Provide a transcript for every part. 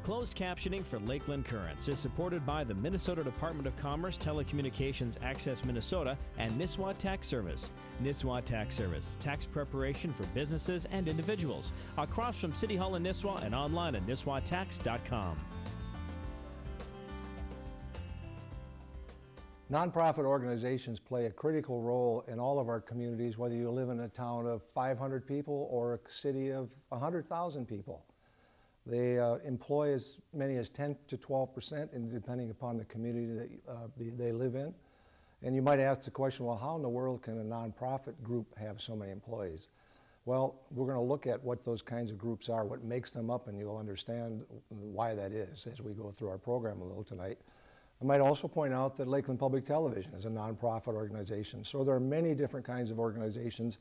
Closed captioning for Lakeland Currents is supported by the Minnesota Department of Commerce, Telecommunications Access Minnesota, and Nisswa Tax Service. Nisswa Tax Service, tax preparation for businesses and individuals. Across from City Hall in Nisswa and online at nisswatax.com. Nonprofit organizations play a critical role in all of our communities, whether you live in a town of 500 people or a city of 100,000 people. They employ as many as 10 to 12%, and depending upon the community that they live in. And you might ask the question, well, how in the world can a nonprofit group have so many employees? Well, we're going to look at what those kinds of groups are, what makes them up, and you'll understand why that is as we go through our program a little tonight. I might also point out that Lakeland Public Television is a nonprofit organization. So there are many different kinds of organizations,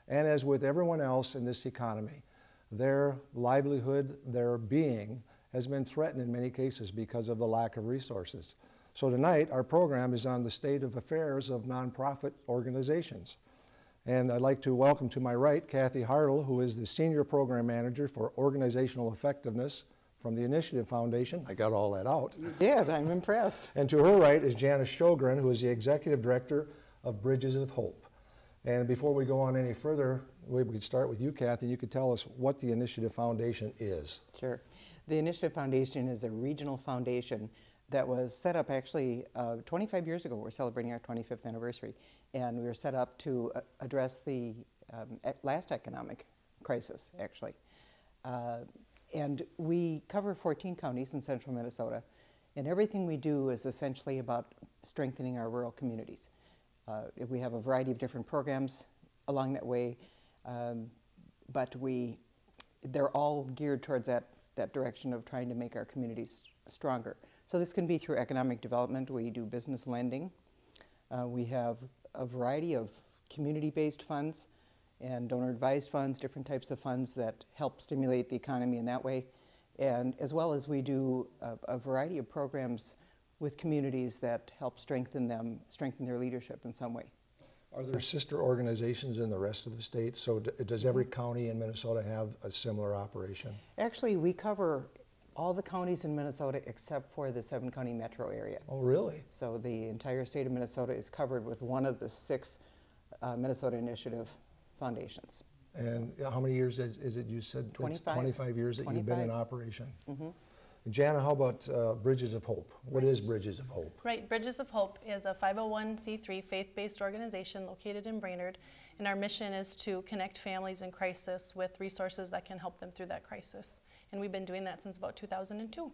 and as with everyone else in this economy, their livelihood, their being, has been threatened in many cases because of the lack of resources. So tonight, our program is on the state of affairs of nonprofit organizations. And I'd like to welcome to my right, Kathy Hartle, who is the Senior Program Manager for Organizational Effectiveness from the Initiative Foundation. I got all that out. You did, I'm impressed. And to her right is Janice Sjogren, who is the Executive Director of Bridges of Hope. And before we go on any further, we could start with you, Kathy. You could tell us what the Initiative Foundation is. Sure. The Initiative Foundation is a regional foundation that was set up actually 25 years ago. We're celebrating our 25th anniversary. And we were set up to address the last economic crisis, actually. And we cover 14 counties in central Minnesota. And everything we do is essentially about strengthening our rural communities. We have a variety of different programs along that way, but they're all geared towards that direction of trying to make our communities stronger. So this can be through economic development. We do business lending. We have a variety of community-based funds and donor-advised funds, different types of funds that help stimulate the economy in that way. And as well as we do a variety of programs with communities that help strengthen their leadership in some way. Are there sister organizations in the rest of the state? So does every county in Minnesota have a similar operation? Actually, we cover all the counties in Minnesota except for the 7-county metro area. Oh, really? So the entire state of Minnesota is covered with one of the 6 Minnesota Initiative foundations. And how many years is it you said? 25. 25 years that 25. You've been in operation. Mm-hmm. Jana, how about Bridges of Hope? What is Bridges of Hope? Right, Bridges of Hope is a 501c3 faith-based organization located in Brainerd, and our mission is to connect families in crisis with resources that can help them through that crisis. And we've been doing that since about 2002.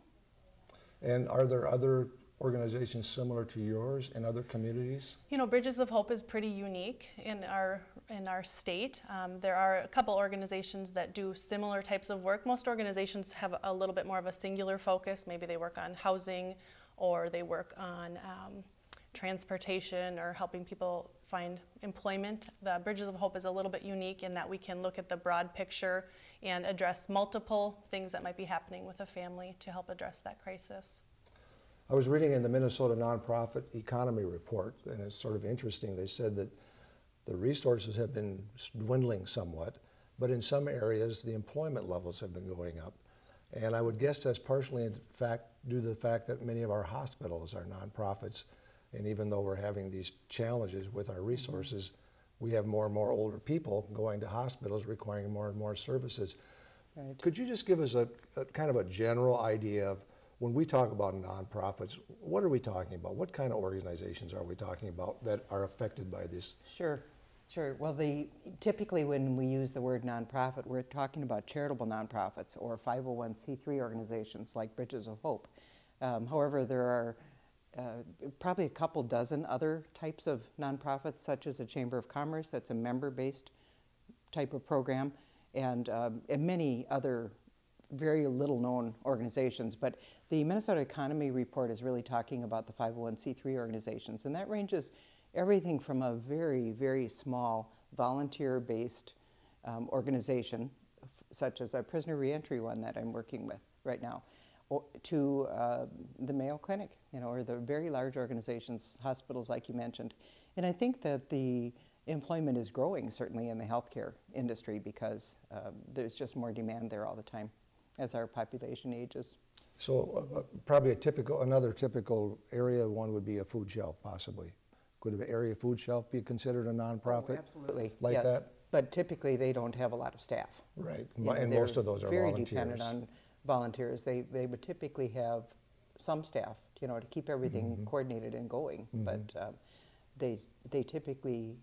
And are there other organizations similar to yours in other communities? You know, Bridges of Hope is pretty unique in our state. There are a couple organizations that do similar types of work. Most organizations have a little bit more of a singular focus. Maybe they work on housing, or they work on transportation, or helping people find employment. The Bridges of Hope is a little bit unique in that we can look at the broad picture and address multiple things that might be happening with a family to help address that crisis. I was reading in the Minnesota Nonprofit Economy Report, and it's sort of interesting. They said that the resources have been dwindling somewhat, but in some areas the employment levels have been going up. And I would guess that's partially in fact due to the fact that many of our hospitals are nonprofits, and even though we're having these challenges with our resources, we have more and more older people going to hospitals requiring more and more services. Right. Could you just give us a kind of a general idea of, when we talk about nonprofits, what are we talking about? What kind of organizations are we talking about that are affected by this? Sure. Well, typically when we use the word nonprofit, we're talking about charitable nonprofits or 501c3 organizations like Bridges of Hope. However, there are probably a couple dozen other types of nonprofits, such as a Chamber of Commerce that's a member-based type of program, and many other very little known organizations. But the Minnesota Economy Report is really talking about the 501c3 organizations, and that ranges everything from a very, very small volunteer-based organization, such as a prisoner reentry one that I'm working with right now, to the Mayo Clinic, or the very large organizations, hospitals like you mentioned. And I think that the employment is growing, certainly in the healthcare industry, because there's just more demand there all the time as our population ages. So probably another typical area one would be a food shelf, possibly. Could an area food shelf be considered a nonprofit? Oh, absolutely. Like yes. that? But typically they don't have a lot of staff. Right, You know, and most of those are very volunteers. dependent on volunteers. They would typically have some staff, you know, to keep everything coordinated and going. But they typically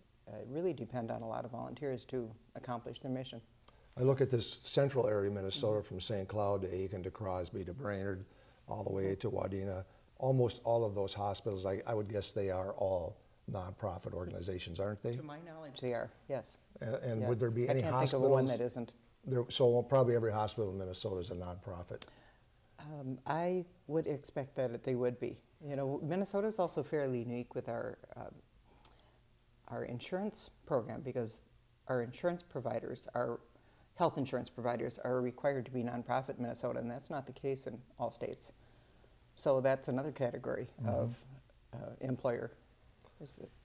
really depend on a lot of volunteers to accomplish their mission. I look at this central area of Minnesota from St. Cloud to Aiken to Crosby to Brainerd, all the way to Wadena. Almost all of those hospitals, I would guess they are all nonprofit organizations, aren't they? To my knowledge, they are, yes. And Yeah. would there be any I can't hospitals? think of one that isn't. So probably every hospital in Minnesota is a nonprofit. I would expect that they would be. You know, Minnesota is also fairly unique with our insurance program, because our insurance providers, our health insurance providers, are required to be nonprofit in Minnesota, and that's not the case in all states. So that's another category of employer.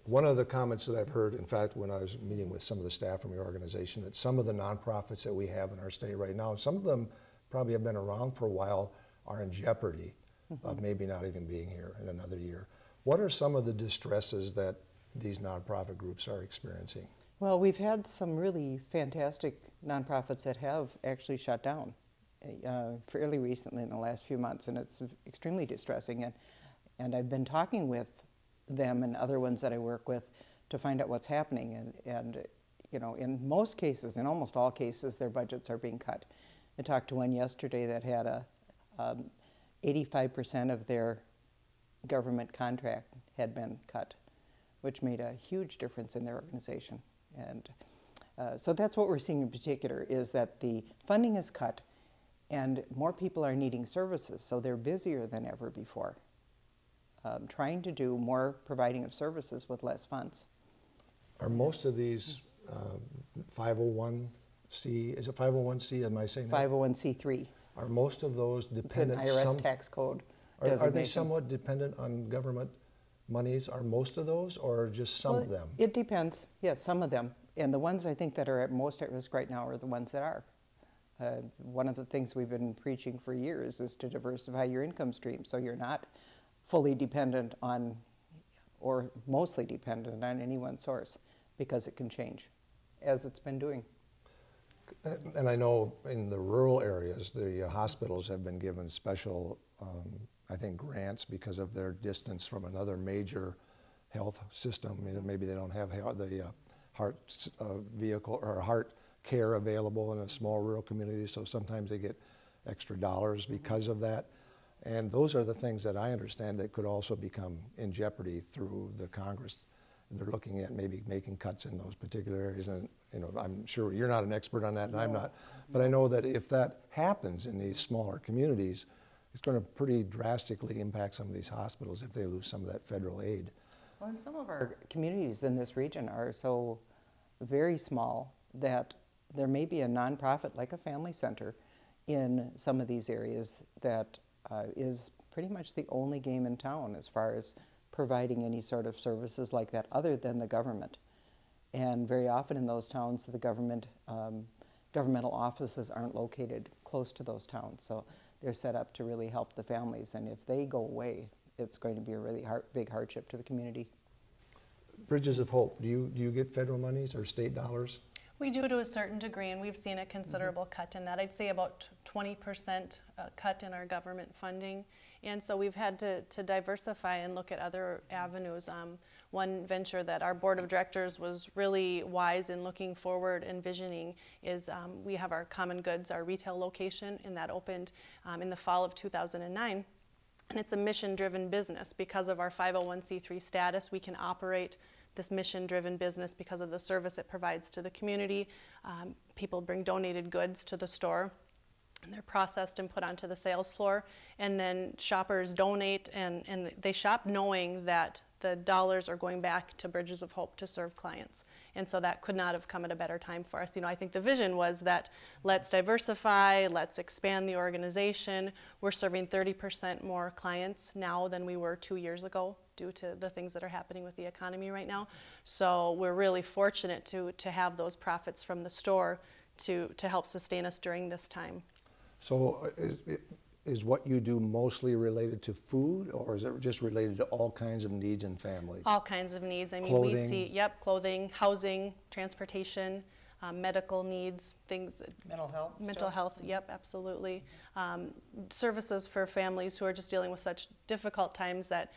One of the comments that I've heard, in fact, when I was meeting with some of the staff from your organization, that some of the nonprofits that we have in our state right now, some of them probably have been around for a while, are in jeopardy of maybe not even being here in another year. What are some of the distresses that these nonprofit groups are experiencing? Well, we've had some really fantastic nonprofits that have actually shut down fairly recently in the last few months, and it's extremely distressing. And I've been talking with them and other ones that I work with to find out what's happening. And you know, in most cases, in almost all cases, their budgets are being cut. I talked to one yesterday that had 85% of their government contract had been cut, which made a huge difference in their organization. And so that's what we're seeing in particular, is that the funding is cut and more people are needing services, so they're busier than ever before, trying to do more providing of services with less funds. Are most of these 501c, is it 501c, am I saying that? 501c3. Are most of those dependent? It's an IRS tax code Are they designation. somewhat dependent on government monies? Are most of those, or just some of them? It depends. Yes, some of them. And the ones I think that are most at risk right now are the ones that are. One of the things we've been preaching for years is to diversify your income stream, so you're not fully dependent on, or mostly dependent on, any one source, because it can change, as it's been doing. And I know in the rural areas, the hospitals have been given special, I think, grants because of their distance from another major health system. You know, maybe they don't have the heart vehicle or heart care available in a small rural community, so sometimes they get extra dollars because of that. And those are the things that I understand that could also become in jeopardy through the Congress. They're looking at maybe making cuts in those particular areas, and you know, I'm sure you're not an expert on that, and I'm not, but I know that if that happens in these smaller communities, it's going to pretty drastically impact some of these hospitals if they lose some of that federal aid. Well, and some of our communities in this region are so very small that there may be a nonprofit like a family center in some of these areas that is pretty much the only game in town as far as providing any sort of services like that other than the government. And very often in those towns, the governmental offices aren't located close to those towns, so they're set up to really help the families. And if they go away, it's going to be a really big hardship to the community. Bridges of Hope, do you get federal monies or state dollars? We do to a certain degree, and we've seen a considerable cut in that. I'd say about 20% cut in our government funding. And so we've had to diversify and look at other avenues. One venture that our board of directors was really wise in looking forward and visioning is we have our Common Goods, our retail location, and that opened in the fall of 2009. And it's a mission-driven business. Because of our 501c3 status, we can operate this mission-driven business because of the service it provides to the community. People bring donated goods to the store, and they're processed and put onto the sales floor. And then shoppers donate, and they shop knowing that the dollars are going back to Bridges of Hope to serve clients. And so that could not have come at a better time for us. You know, I think the vision was that let's diversify, let's expand the organization. We're serving 30% more clients now than we were 2 years ago due to the things that are happening with the economy right now. So we're really fortunate to have those profits from the store to help sustain us during this time. So is what you do mostly related to food, or is it just related to all kinds of needs in families? All kinds of needs. I mean, Clothing. we see, yep, clothing, housing, transportation, medical needs, things. Mental health. Mental health, yep, absolutely. Services for families who are just dealing with such difficult times that,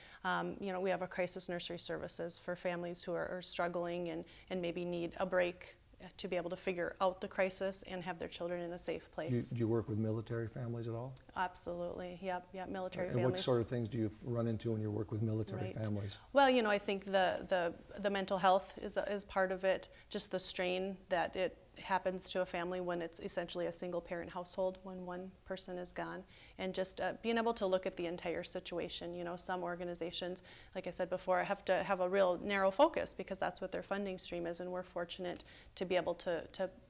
you know, we have a crisis nursery services for families who are struggling and maybe need a break to be able to figure out the crisis and have their children in a safe place. Do you work with military families at all? Absolutely, yep, military And families. what sort of things do you run into when you work with military Right. families? Well, you know, I think the mental health is part of it, just the strain that it happens to a family when it's essentially a single parent household when one person is gone, and just being able to look at the entire situation. You know, some organizations, like I said before, have to have a real narrow focus because that's what their funding stream is, and we're fortunate to be able to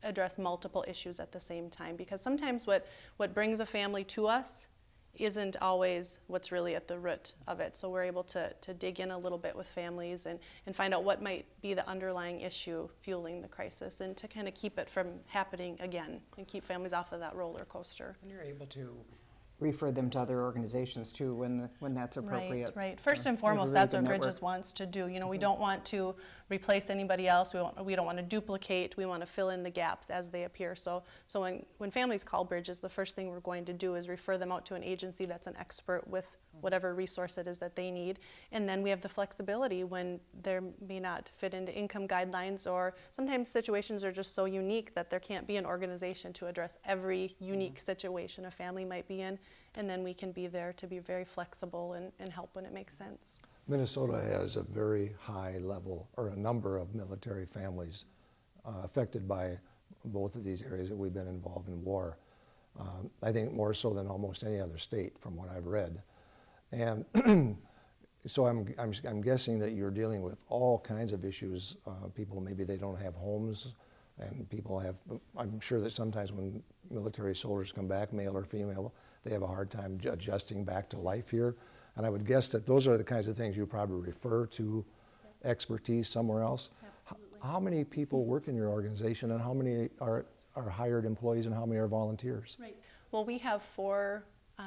address multiple issues at the same time, because sometimes what brings a family to us isn't always what's really at the root of it. So we're able to dig in a little bit with families and find out what might be the underlying issue fueling the crisis, and to kind of keep it from happening again and keep families off of that roller coaster. And you're able to refer them to other organizations too when that's appropriate. Right. First and We have a foremost, really that's good what network. Bridges wants to do. You know, we don't want to replace anybody else. We don't want to duplicate. We want to fill in the gaps as they appear. So when families call Bridges, the first thing we're going to do is refer them out to an agency that's an expert with whatever resource it is that they need. And then we have the flexibility when there may not fit into income guidelines, or sometimes situations are just so unique that there can't be an organization to address every unique situation a family might be in. And then we can be there to be very flexible and help when it makes sense. Minnesota has a very high level, or a number of military families affected by both of these areas that we've been involved in war. I think more so than almost any other state from what I've read. And so I'm guessing that you're dealing with all kinds of issues. People, maybe they don't have homes, and people have, I'm sure that sometimes when military soldiers come back, male or female, they have a hard time adjusting back to life here. And I would guess that those are the kinds of things you probably refer to expertise somewhere else. Absolutely. How many people work in your organization, and how many are hired employees, and how many are volunteers? Right. Well, we have 4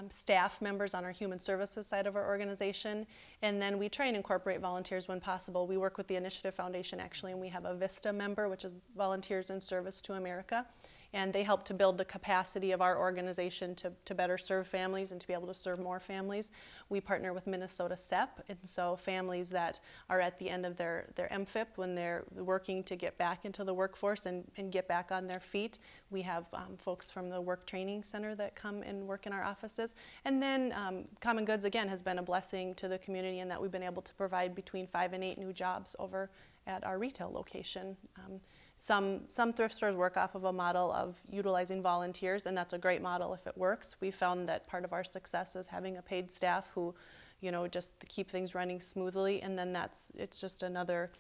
staff members on our human services side of our organization, and then we try and incorporate volunteers when possible. We work with the Initiative Foundation actually, and we have a VISTA member, which is Volunteers in Service to America, and they help to build the capacity of our organization to better serve families and to be able to serve more families. We partner with Minnesota SEP, and so families that are at the end of their MFIP, when they're working to get back into the workforce and get back on their feet, we have folks from the Work Training Center that come and work in our offices. And then Common Goods, again, has been a blessing to the community in that we've been able to provide between 5 and 8 new jobs over at our retail location. Some thrift stores work off of a model of utilizing volunteers, and that's a great model if it works. We found that part of our success is having a paid staff who, you know, just keep things running smoothly, and then it's just another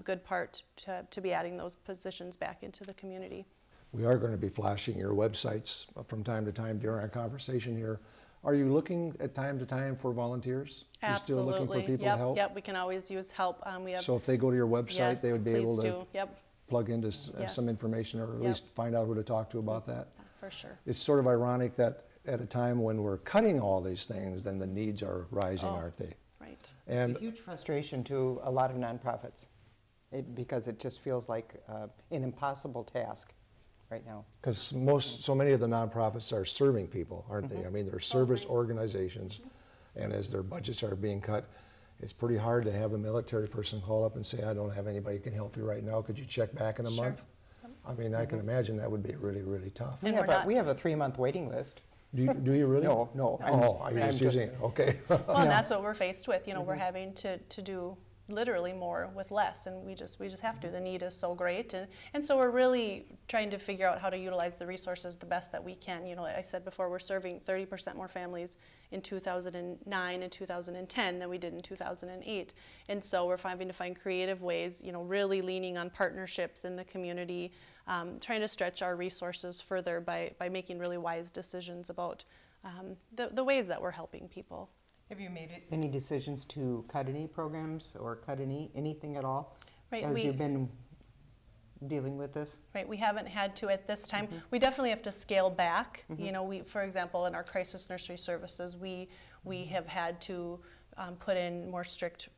good part to be adding those positions back into the community. We are going to be flashing your websites from time to time during our conversation here. Are you looking at time to time for volunteers? Absolutely. You're still looking for people to help? Yep, we can always use help. We have, So if they go to your website, yes, they would be please able to do. Yep, plug into Yes. some information, or at Yep. least find out who to talk to about that? for sure. It's sort of ironic that at a time when we're cutting all these things, then the needs are rising, Oh. aren't they? Right. And It's a huge frustration to a lot of nonprofits because it just feels like an impossible task right now. because so many of the nonprofits are serving people, aren't they? I mean, they're service organizations, and as their budgets are being cut, it's pretty hard to have a military person call up and say, I don't have anybody who can help you right now. Could you check back in a Sure. month? I mean, I can imagine that would be really, really tough. And we're not We have a 3-month waiting list. Do you really? No. Oh, are you just using it? Okay. Well, and that's what we're faced with. You know, we're having to do literally more with less, and we just have to. The need is so great, and so we're really trying to figure out how to utilize the resources the best that we can. You know, like I said before, we're serving 30% more families in 2009 and 2010 than we did in 2008, and so we're having to find creative ways. You know, really leaning on partnerships in the community, trying to stretch our resources further by making really wise decisions about the ways that we're helping people. Have you made any decisions to cut any programs or cut anything at all? Right, As you've been dealing with this? Right, we haven't had to at this time. We definitely have to scale back. You know, for example, in our crisis nursery services, we have had to put in more strict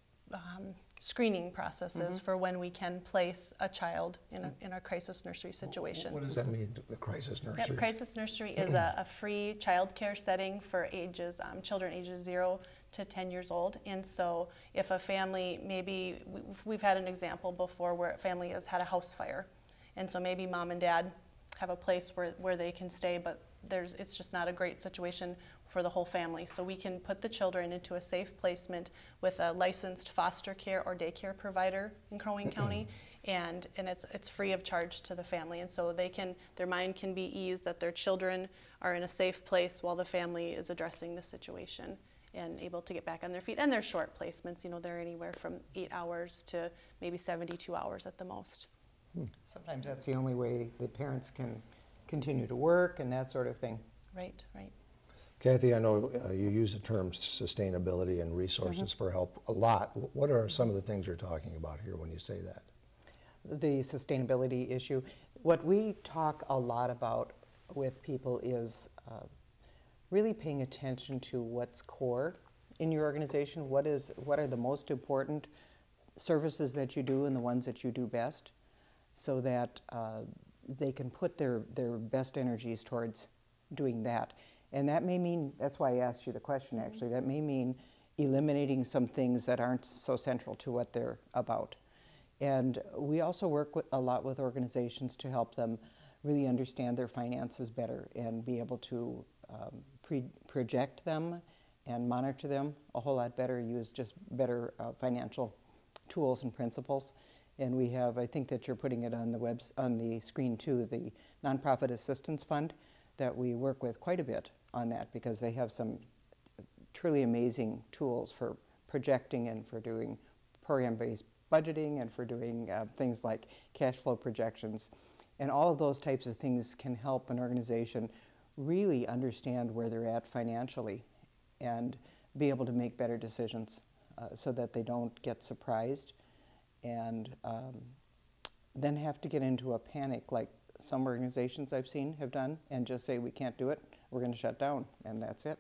screening processes for when we can place a child in a crisis nursery situation. What does that mean, the crisis nursery? Yep, crisis nursery is a free child care setting for children ages 0 to 10 years old. And so if a family, maybe we've had an example before where a family has had a house fire, and so maybe mom and dad have a place where they can stay, but it's just not a great situation for the whole family. So we can put the children into a safe placement with a licensed foster care or daycare provider in Crow Wing County, and it's free of charge to the family. And so their mind can be eased that their children are in a safe place while the family is addressing the situation and able to get back on their feet. And they're short placements, you know, they're anywhere from 8 hours to maybe 72 hours at the most. Sometimes that's the only way the parents can continue to work and that sort of thing. Right, right. Kathy, I know you use the term sustainability and resources for help a lot. What are some of the things you're talking about here when you say that? The sustainability issue. What we talk a lot about with people is really paying attention to what's core in your organization. What are the most important services that you do and the ones that you do best, so that they can put their best energies towards doing that. And that may mean, that's why I asked you the question actually, that may mean eliminating some things that aren't so central to what they're about. And we also work a lot with organizations to help them really understand their finances better and be able to project them and monitor them a whole lot better, use just better financial tools and principles. And we have, I think that you're putting it on the screen too, the Nonprofit Assistance Fund, that we work with quite a bit on that, because they have some truly amazing tools for projecting and for doing program-based budgeting and for doing things like cash flow projections. And all of those types of things can help an organization really understand where they're at financially and be able to make better decisions so that they don't get surprised and then have to get into a panic like some organizations I've seen have done and just say, we can't do it, we're going to shut down, and that's it.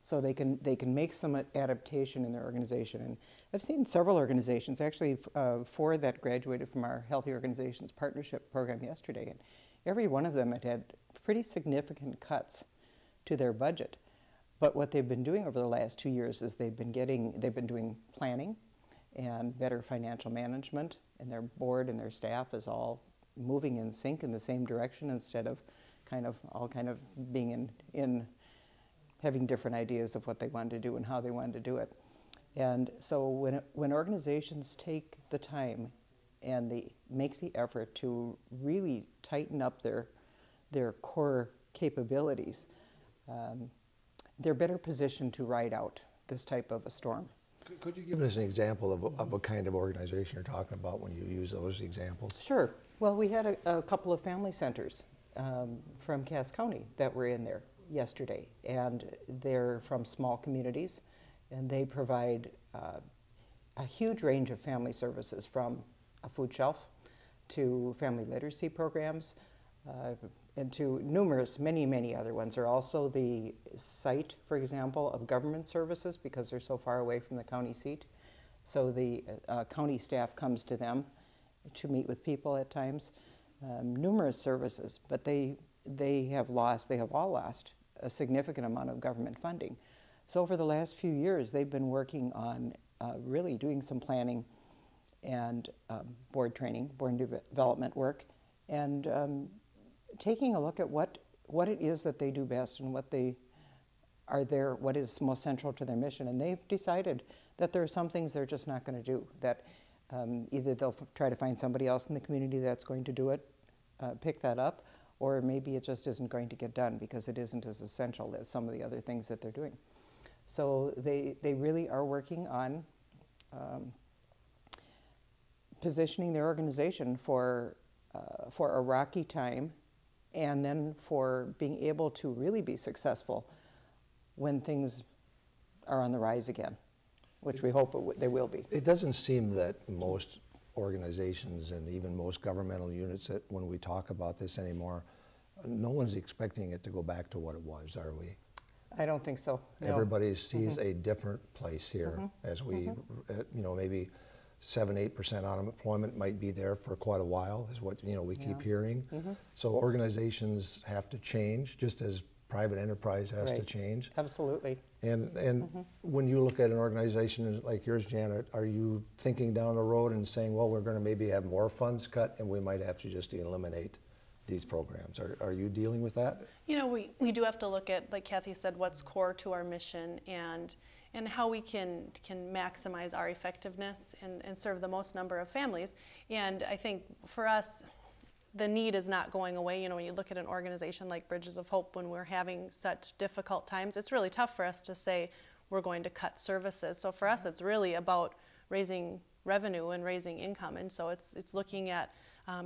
So they can make some adaptation in their organization. And I've seen several organizations, actually 4 that graduated from our Healthy Organizations Partnership Program yesterday, and every one of them had pretty significant cuts to their budget. But what they've been doing over the last 2 years is they've been doing planning and better financial management, and their board and their staff is all moving in sync in the same direction instead of all being in having different ideas of what they wanted to do and how they wanted to do it. And so when organizations take the time and they make the effort to really tighten up their core capabilities, they're better positioned to ride out this type of a storm. Could you give us an example of a kind of organization you're talking about when you use those examples? Sure. Well, we had a couple of family centers from Cass County that were in there yesterday, and they're from small communities, and they provide a huge range of family services, from a food shelf to family literacy programs and to many other ones. They're also the site, for example, of government services because they're so far away from the county seat. So the county staff comes to them to meet with people at times. Numerous services, but they have all lost a significant amount of government funding. So over the last few years, they've been working on really doing some planning and board training, board development work, and taking a look at what it is that they do best and what is most central to their mission. And they've decided that there are some things they're just not going to do, that either they'll try to find somebody else in the community that's going to do it, pick that up, or maybe it just isn't going to get done because it isn't as essential as some of the other things that they're doing. So they really are working on positioning their organization for a rocky time, and then for being able to really be successful when things are on the rise again, which we hope they will be. It doesn't seem that most organizations and even most governmental units that when we talk about this anymore, no one's expecting it to go back to what it was, are we? I don't think so. No. Everybody sees a different place here as we, maybe 7-8% unemployment might be there for quite a while is what, we keep hearing. So organizations have to change just as private enterprise has to change. Absolutely. And when you look at an organization like yours, Janet, are you thinking down the road and saying, well, we're going to maybe have more funds cut and we might have to just eliminate these programs? Are you dealing with that? We do have to look at, like Kathy said, what's core to our mission and how we can maximize our effectiveness and serve the most number of families. And I think for us, the need is not going away. When you look at an organization like Bridges of Hope, when we're having such difficult times, it's really tough for us to say we're going to cut services. So for us, it's really about raising revenue and raising income. And so it's looking at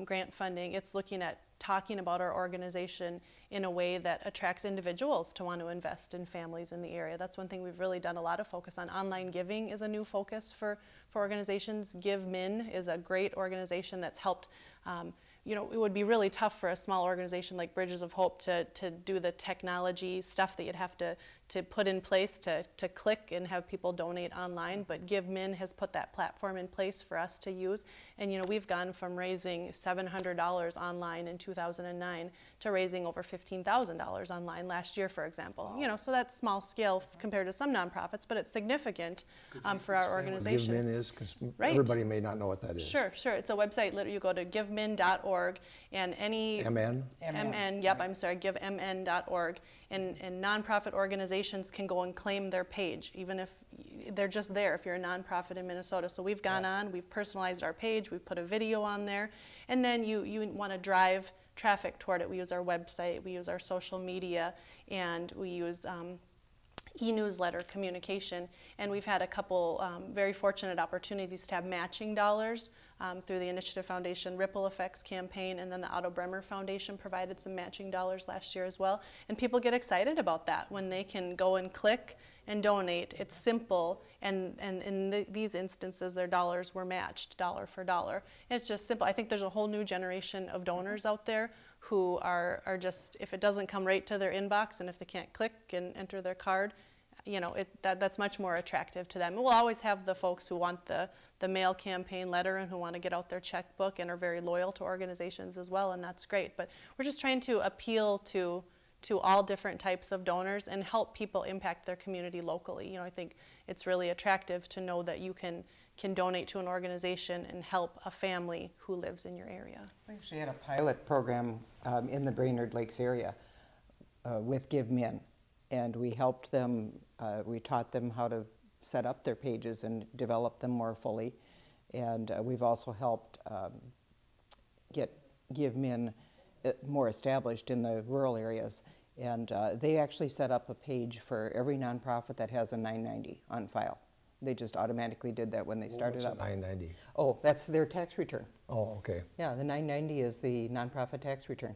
grant funding. It's looking at talking about our organization in a way that attracts individuals to want to invest in families in the area. That's one thing we've really done a lot of focus on. Online giving is a new focus for organizations. GiveMin is a great organization that's helped. It would be really tough for a small organization like Bridges of Hope to do the technology stuff that you'd have to put in place to click and have people donate online, but GiveMin has put that platform in place for us to use. And we've gone from raising $700 online in 2009 to raising over $15,000 online last year, for example. So that's small scale compared to some nonprofits, but it's significant for our organization. What GiveMin is, because everybody may not know what that is. Sure. It's a website. Literally, you go to givemin.org and any MN? MN, yep, I'm sorry, givemn.org. And nonprofit organizations can go and claim their page, even if they're just there, if you're a nonprofit in Minnesota. So we've gone on, we've personalized our page, we've put a video on there, and then you want to drive traffic toward it. We use our website, we use our social media, and we use e-newsletter communication. And we've had a couple very fortunate opportunities to have matching dollars through the Initiative Foundation Ripple Effects campaign, and then the Otto Bremer Foundation provided some matching dollars last year as well. And people get excited about that when they can go and click and donate. It's simple, and in these instances, their dollars were matched dollar for dollar. And it's just simple. I think there's a whole new generation of donors out there who are just, if it doesn't come right to their inbox and if they can't click and enter their card, that's much more attractive to them. And we'll always have the folks who want the mail campaign letter and who want to get out their checkbook and are very loyal to organizations as well, and that's great. But we're just trying to appeal to all different types of donors and help people impact their community locally. I think it's really attractive to know that you can donate to an organization and help a family who lives in your area. We actually had a pilot program in the Brainerd Lakes area with GiveMin, and we helped them, we taught them how to set up their pages and develop them more fully. And we've also helped get GiveMin more established in the rural areas. And they actually set up a page for every nonprofit that has a 990 on file. They just automatically did that when they started up. What's a 990? Oh, that's their tax return. Oh, okay. Yeah, the 990 is the nonprofit tax return.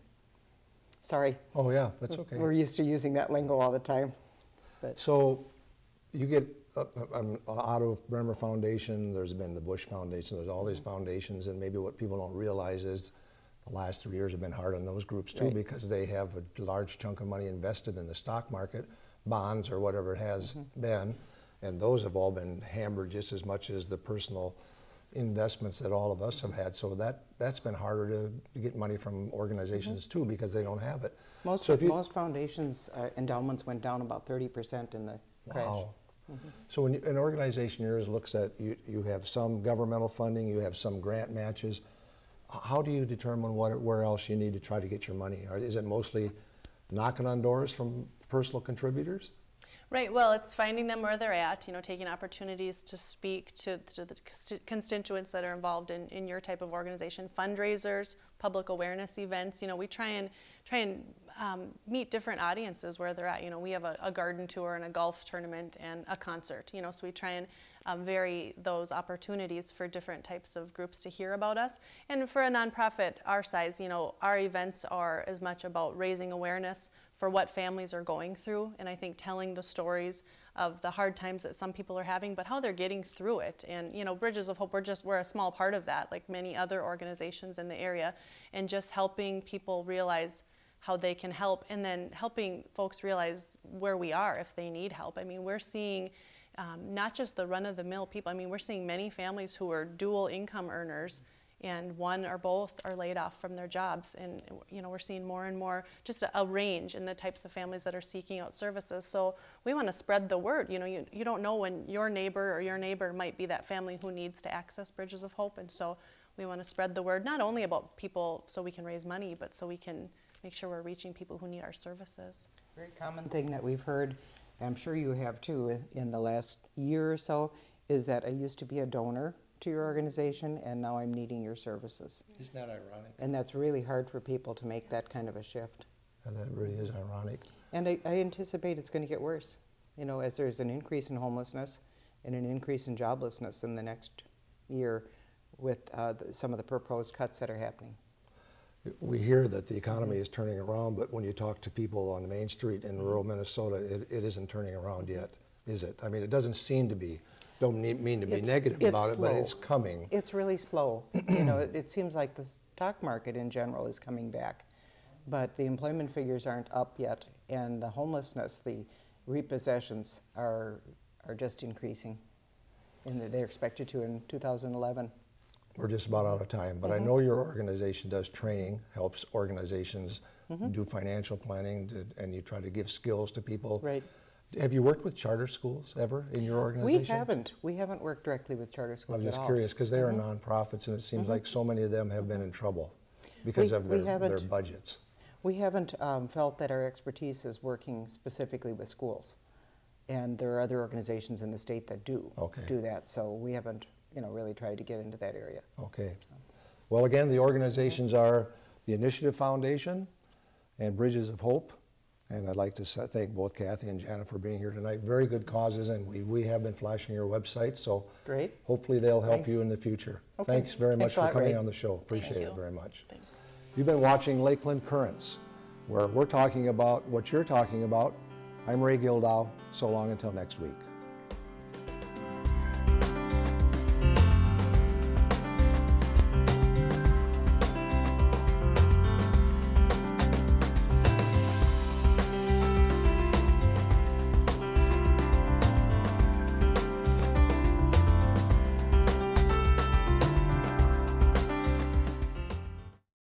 Sorry. Oh, yeah, that's okay. We're used to using that lingo all the time. But So you get Otto Bremer Foundation, there's been the Bush Foundation, there's all these foundations, and maybe what people don't realize is the last 3 years have been hard on those groups too, because they have a large chunk of money invested in the stock market, bonds or whatever it has been, and those have all been hammered just as much as the personal investments that all of us have had. So that's been harder to get money from organizations too, because they don't have it. most foundations endowments went down about 30% in the crash. Wow. So when an organization yours looks at, you have some governmental funding, you have some grant matches. How do you determine where else you need to try to get your money? Or is it mostly knocking on doors from personal contributors? Right, well, it's finding them where they're at, taking opportunities to speak to the constituents that are involved in your type of organization, fundraisers, public awareness events. We try and meet different audiences where they're at. We have a garden tour and a golf tournament and a concert, so we try and vary those opportunities for different types of groups to hear about us. And for a nonprofit our size, you know, our events are as much about raising awareness for what families are going through, and I think telling the stories of the hard times that some people are having, but how they're getting through it. And you know, Bridges of Hope, we're a small part of that, like many other organizations in the area, and just helping people realize how they can help, and then helping folks realize where we are if they need help. I mean, we're seeing not just the run-of-the-mill people. I mean, we're seeing many families who are dual income earners, and one or both are laid off from their jobs. And you know, we're seeing more and more just a range in the types of families that are seeking out services. So we want to spread the word. You know, you don't know when your neighbor might be that family who needs to access Bridges of Hope, and so we want to spread the word, not only about people so we can raise money, but so we can make sure we're reaching people who need our services. Very common thing that we've heard, and I'm sure you have too, in the last year or so, is that I used to be a donor to your organization and now I'm needing your services. Isn't that ironic? And that's really hard for people to make that kind of a shift. And that really is ironic. And I anticipate it's going to get worse, you know, as there's an increase in homelessness and an increase in joblessness in the next year with some of the proposed cuts that are happening. We hear that the economy is turning around, but when you talk to people on Main Street in rural Minnesota, it isn't turning around yet, is it? I mean, it doesn't seem to be. Don't mean to be negative about it, but it's coming. It's really slow. You know, it seems like the stock market in general is coming back, but the employment figures aren't up yet, and the homelessness, the repossessions are just increasing, and they're expected to in 2011. We're just about out of time, but I know your organization does training, helps organizations do financial planning, and you try to give skills to people. Right. Have you worked with charter schools ever in your organization? We haven't. We haven't worked directly with charter schools I was at all. just curious, because they are nonprofits, and it seems like so many of them have been in trouble because of their budgets. We haven't felt that our expertise is working specifically with schools, and there are other organizations in the state that do that, so we haven't really tried to get into that area. Okay. Well, again, the organizations are the Initiative Foundation and Bridges of Hope. And I'd like to thank both Kathy and Jana for being here tonight. Very good causes, and we have been flashing your website, so great. Hopefully they'll help you in the future. Okay. Thanks very much for coming on the show. Appreciate it very much. You've been watching Lakeland Currents, where we're talking about what you're talking about. I'm Ray Gildow. So long until next week.